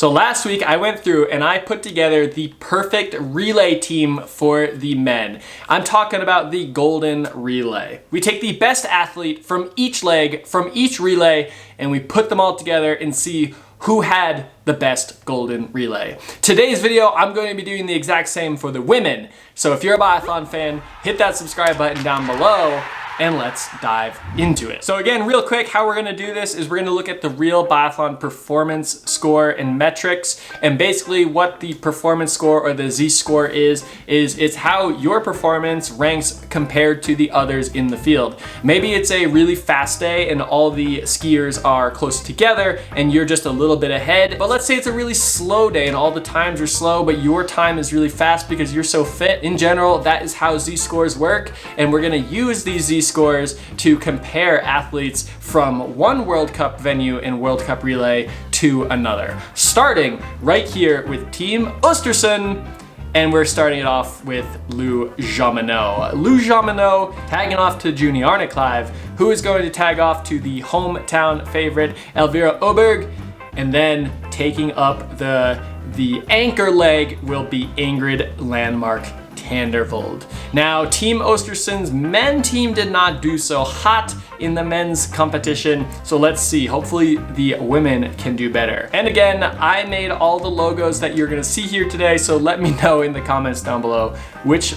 So last week I went through and I put together the perfect relay team for the men. I'm talking about the golden relay. We take the best athlete from each leg, from each relay, and we put them all together and see who had the best golden relay. Today's video, I'm going to be doing the exact same for the women. So if you're a biathlon fan, hit that subscribe button down below and let's dive into it. So again, real quick, how we're gonna do this is we're gonna look at the real biathlon performance score and metrics. And basically what the performance score or the Z-score is it's how your performance ranks compared to the others in the field. Maybe it's a really fast day and all the skiers are close together and you're just a little bit ahead. But let's say it's a really slow day and all the times are slow, but your time is really fast because you're so fit. In general, that is how Z-scores work. And we're gonna use these Z-scores to compare athletes from one World Cup venue and World Cup relay to another. Starting right here with Team Östersund, and we're starting it off with Lou Jomino. Lou Jomino tagging off to Juni Arneklive, who is going to tag off to the hometown favorite Elvira Oberg, and then taking up the anchor leg will be Ingrid Landmark Tandervold. Now, Team Östersund's men team did not do so hot in the men's competition, so let's see. Hopefully the women can do better. And again, I made all the logos that you're gonna see here today, so let me know in the comments down below which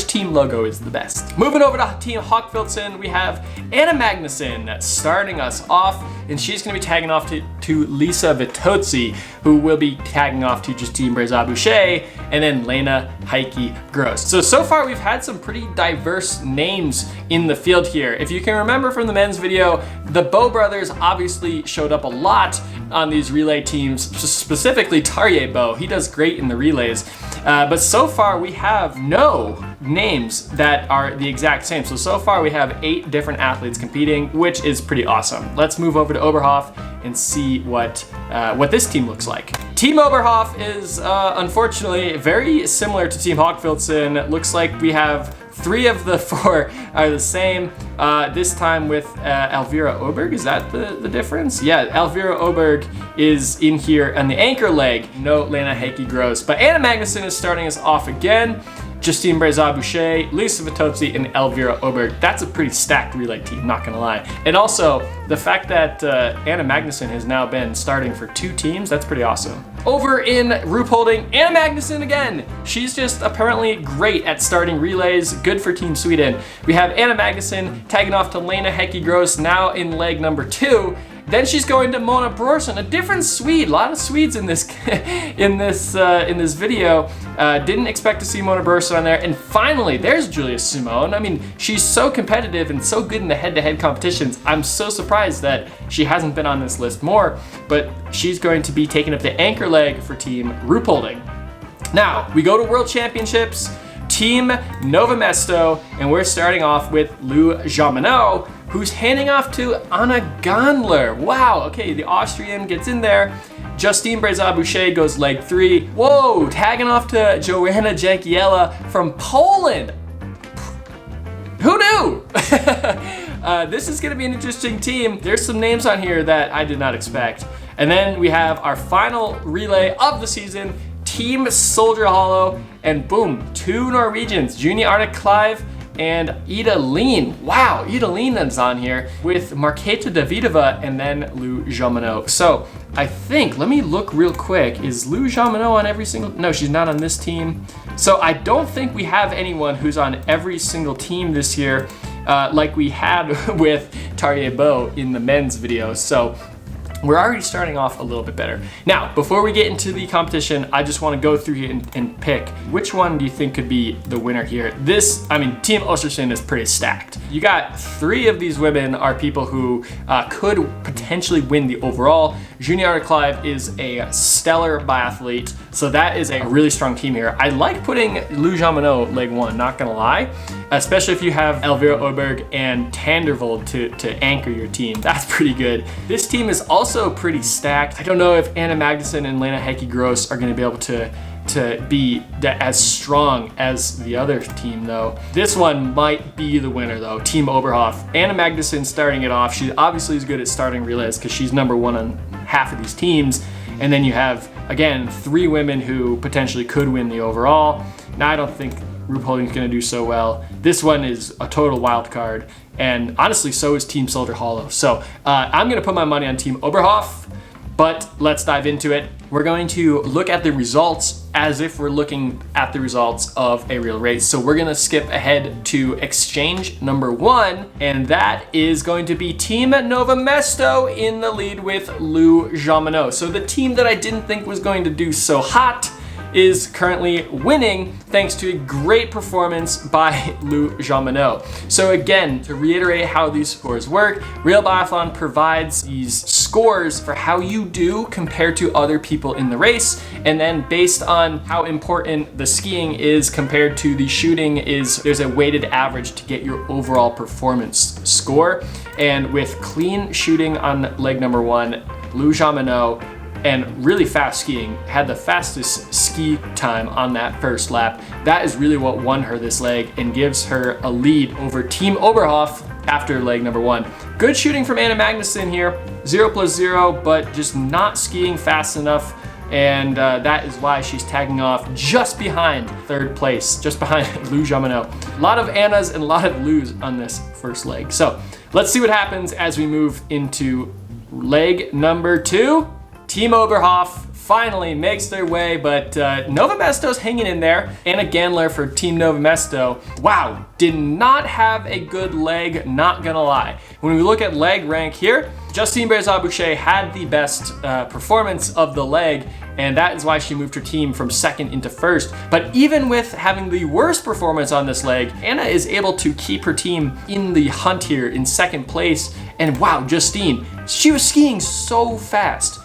team logo is the best. Moving over to Team Hochfilzen, we have Anna Magnusson starting us off, and she's gonna be tagging off to Lisa Vitozzi, who will be tagging off to Justine Breza-Boucher, and then Lena Heike Gross. So far we've had some pretty diverse names in the field here. If you can remember from the men's video, the Bow brothers obviously showed up a lot on these relay teams, specifically Tarjei Bow. He does great in the relays. But so far we have no names that are the exact same. So far we have 8 different athletes competing, which is pretty awesome. Let's move over to Oberhof and see what this team looks like. Team Oberhof is unfortunately very similar to Team Hochfilzen. Looks like we have 3 of the 4 are the same. This time with Elvira Oberg. Is that the difference? Yeah, Elvira Oberg is in here on the anchor leg. No Lena Heike Gross. But Anna Magnusson is starting us off again. Justine Breza-Boucher, Lisa Vitozzi, and Elvira Oberg. That's a pretty stacked relay team, not gonna lie. And also, the fact that Anna Magnusson has now been starting for 2 teams, that's pretty awesome. Over in Ruhpolding, Anna Magnusson again. She's just apparently great at starting relays, good for Team Sweden. We have Anna Magnusson tagging off to Lena Heike Gross now in leg number 2. Then she's going to Mona Brorsson, a different Swede. A lot of Swedes in this in this video. Didn't expect to see Mona Brorsson on there. And finally, there's Julia Simone. I mean, she's so competitive and so good in the head-to-head competitions. I'm so surprised that she hasn't been on this list more. But she's going to be taking up the anchor leg for Team Ruhpolding. Now we go to World Championships. Team Nova Mesto, and we're starting off with Lou Jomino, who's handing off to Anna Gandler. Wow, okay, the Austrian gets in there. Justine Breza-Boucher goes leg 3. Whoa, tagging off to Joanna Jankiela from Poland. Who knew? This is gonna be an interesting team. There's some names on here that I did not expect. And then we have our final relay of the season, Team Soldier Hollow, and boom, 2 Norwegians, Juni Arneklive and Ida Lean. Wow, Ida Lean is on here with Marketa Davidova and then Lou Jomino. So I think, let me look real quick. Is Lou Jomino on every single, no, she's not on this team. So I don't think we have anyone who's on every single team this year like we had with Tarjei Bow in the men's video. So we're already starting off a little bit better. Now, before we get into the competition, I just want to go through here and pick which one do you think could be the winner here. Team Östersund is pretty stacked. You got 3 of these women are people who could potentially win the overall. Juni Arneklive is a stellar biathlete, so that is a really strong team here. I like putting Lou Jomino leg 1, not gonna lie, especially if you have Elvira Oberg and Tandervold to anchor your team. That's pretty good. This team is also pretty stacked. I don't know if Anna Magnusson and Lena Heike Gross are gonna be able to be as strong as the other team though. This one might be the winner though, Team Oberhof. Anna Magnusson starting it off. She obviously is good at starting relays because she's number 1 on half of these teams. And then you have, again, 3 women who potentially could win the overall. Now, I don't think Rupe Holding's gonna do so well. This one is a total wild card. And honestly, so is Team Soldier Hollow. So I'm gonna put my money on Team Oberhof, but let's dive into it. We're going to look at the results as if we're looking at the results of a real race. So we're gonna skip ahead to exchange number 1, and that is going to be Team Nova Mesto in the lead with Lou Jean-Monod. So the team that I didn't think was going to do so hot is currently winning thanks to a great performance by Lou Jean-Monod. So again, to reiterate how these scores work, Real Biathlon provides these scores for how you do compared to other people in the race, and then based on how important the skiing is compared to the shooting there's a weighted average to get your overall performance score. And with clean shooting on leg number 1, Lou Jean-Monod and really fast skiing, had the fastest ski time on that first lap. That is really what won her this leg and gives her a lead over Team Oberhof after leg number 1. Good shooting from Anna Magnusson here, 0+0, but just not skiing fast enough. And that is why she's tagging off just behind 3rd place, just behind Lou Jean-Monod. A lot of Annas and a lot of Lou's on this first leg. So let's see what happens as we move into leg number 2. Team Oberhof finally makes their way, but Nova Mesto's hanging in there. Anna Gandler for Team Nova Mesto. Wow, did not have a good leg, not gonna lie. When we look at leg rank here, Justine Brézard-Boucher had the best performance of the leg, and that is why she moved her team from 2nd into 1st. But even with having the worst performance on this leg, Anna is able to keep her team in the hunt here in 2nd place. And wow, Justine, she was skiing so fast.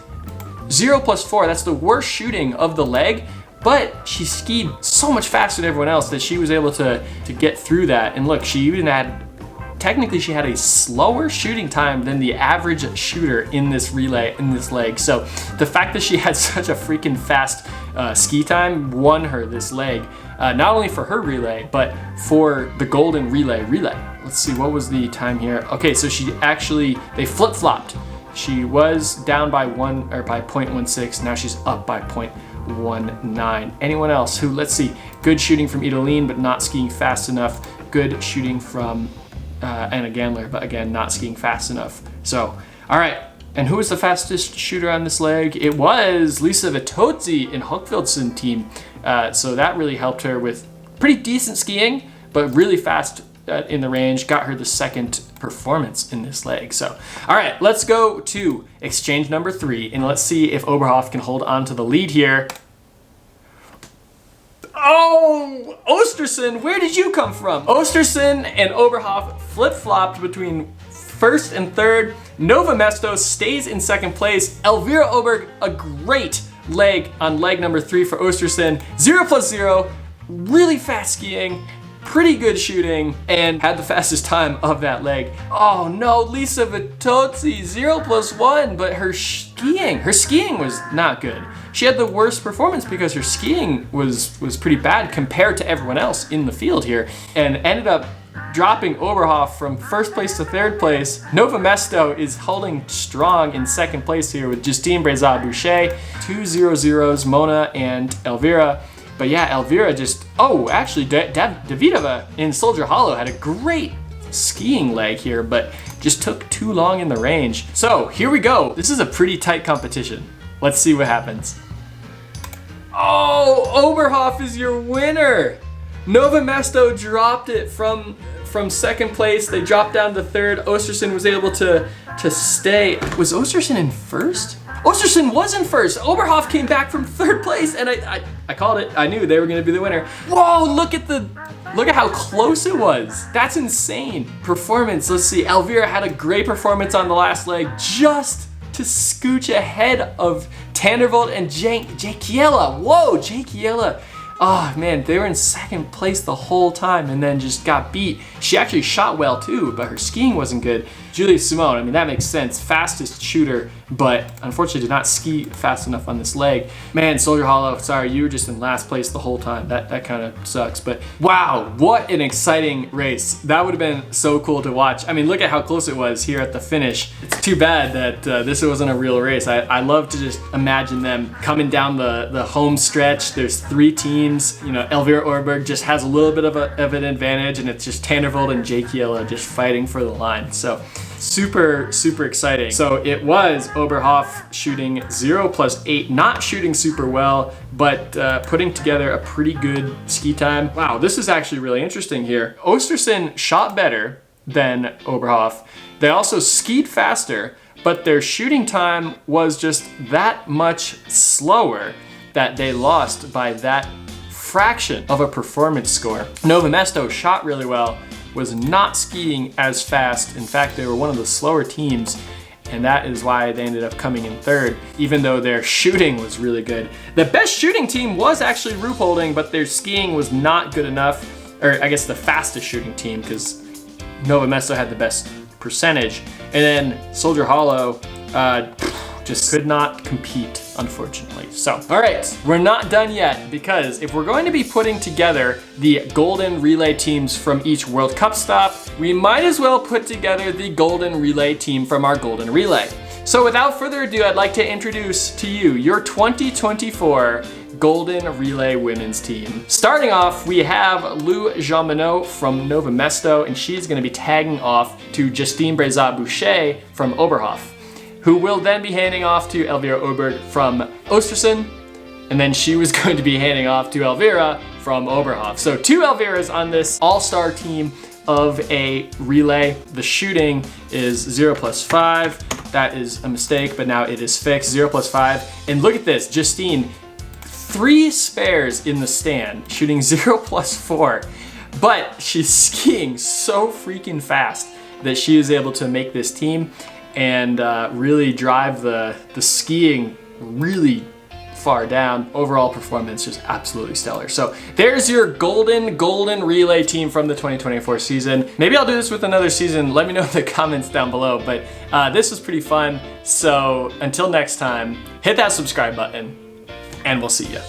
0+4, that's the worst shooting of the leg, but she skied so much faster than everyone else that she was able to get through that. And look, she even technically she had a slower shooting time than the average shooter in this relay, in this leg. So the fact that she had such a freaking fast ski time won her this leg, not only for her relay, but for the golden relay. Let's see, what was the time here? Okay, so they flip-flopped. She was down by 0.16. Now she's up by 0.19. Anyone else who, let's see, good shooting from Idoline, but not skiing fast enough. Good shooting from Anna Gandler, but again, not skiing fast enough. So, all right. And who was the fastest shooter on this leg? It was Lisa Vitozzi in Hochfieldson team. So that really helped her with pretty decent skiing, but really fast in the range, got her the 2nd performance in this leg. So, all right, let's go to exchange number 3, and let's see if Oberhof can hold on to the lead here. Oh, Osterson, where did you come from? Osterson and Oberhof flip-flopped between 1st and 3rd. Nova Mesto stays in 2nd place. Elvira Oberg, a great leg on leg number 3 for Osterson. 0+0, really fast skiing, pretty good shooting, and had the fastest time of that leg. Oh no, Lisa Vitozzi, 0+1, but her skiing was not good. She had the worst performance because her skiing was pretty bad compared to everyone else in the field here, and ended up dropping Oberhof from 1st place to 3rd place. Nova Mesto is holding strong in 2nd place here with Justine Brézard-Boucher, 2 0-0s, Mona and Elvira. But yeah, Elvira actually Davidova in Soldier Hollow had a great skiing leg here, but just took too long in the range. So here we go. This is a pretty tight competition. Let's see what happens. Oh, Oberhof is your winner. Nova Mesto dropped it from 2nd place. They dropped down to 3rd. Osterson was able to stay. Was Osterson in 1st? Osterson was in 1st. Oberhof came back from 3rd place, and I called it. I knew they were going to be the winner. Whoa! Look at how close it was. That's insane. Performance. Let's see. Elvira had a great performance on the last leg, just to scooch ahead of Tandervold and Jake Kiela. Whoa, Jake Kiela Oh man, they were in second place the whole time and then just got beat. She actually shot well too, but her skiing wasn't good. Julia Simone, I mean, that makes sense. Fastest shooter, but unfortunately did not ski fast enough on this leg. Man, Soldier Hollow, sorry, you were just in last place the whole time. That kind of sucks, but wow, what an exciting race. That would have been so cool to watch. I mean, look at how close it was here at the finish. It's too bad that this wasn't a real race. I love to just imagine them coming down the home stretch. There's 3 teams. You know, Elvira Orberg just has a little bit of an advantage, and it's just Tannervold and Jake Yella just fighting for the line. So super, super exciting. So it was Oberhof shooting 0+8, not shooting super well, but putting together a pretty good ski time. Wow, this is actually really interesting here. Ostersund shot better than Oberhof. They also skied faster, but their shooting time was just that much slower that they lost by that fraction of a performance score. Nova Mesto shot really well, was not skiing as fast. In fact, they were one of the slower teams, and that is why they ended up coming in third, even though their shooting was really good. The best shooting team was actually Ruhpolding, but their skiing was not good enough, or I guess the fastest shooting team, because Nova Mesto had the best percentage. And then Soldier Hollow just could not compete, unfortunately. So, all right, we're not done yet, because if we're going to be putting together the golden relay teams from each World Cup stop, we might as well put together the golden relay team from our golden relay. So without further ado, I'd like to introduce to you your 2024 Golden Relay Women's Team. Starting off, we have Lou Jean-Minot from Nova Mesto, and she's gonna be tagging off to Justine Brezat-Boucher from Oberhof, who will then be handing off to Elvira Orberg from Ostersund, and then she was going to be handing off to Elvira from Oberhof. So 2 Elviras on this all-star team of a relay. The shooting is 0+5. That is a mistake, but now it is fixed, 0+5. And look at this, Justine, 3 spares in the stand, shooting 0+4, but she's skiing so freaking fast that she is able to make this team and really drive the skiing really far down. Overall performance just absolutely stellar. So there's your golden relay team from the 2024 season. Maybe I'll do this with another season. Let me know in the comments down below, but this was pretty fun. So until next time, hit that subscribe button and we'll see ya.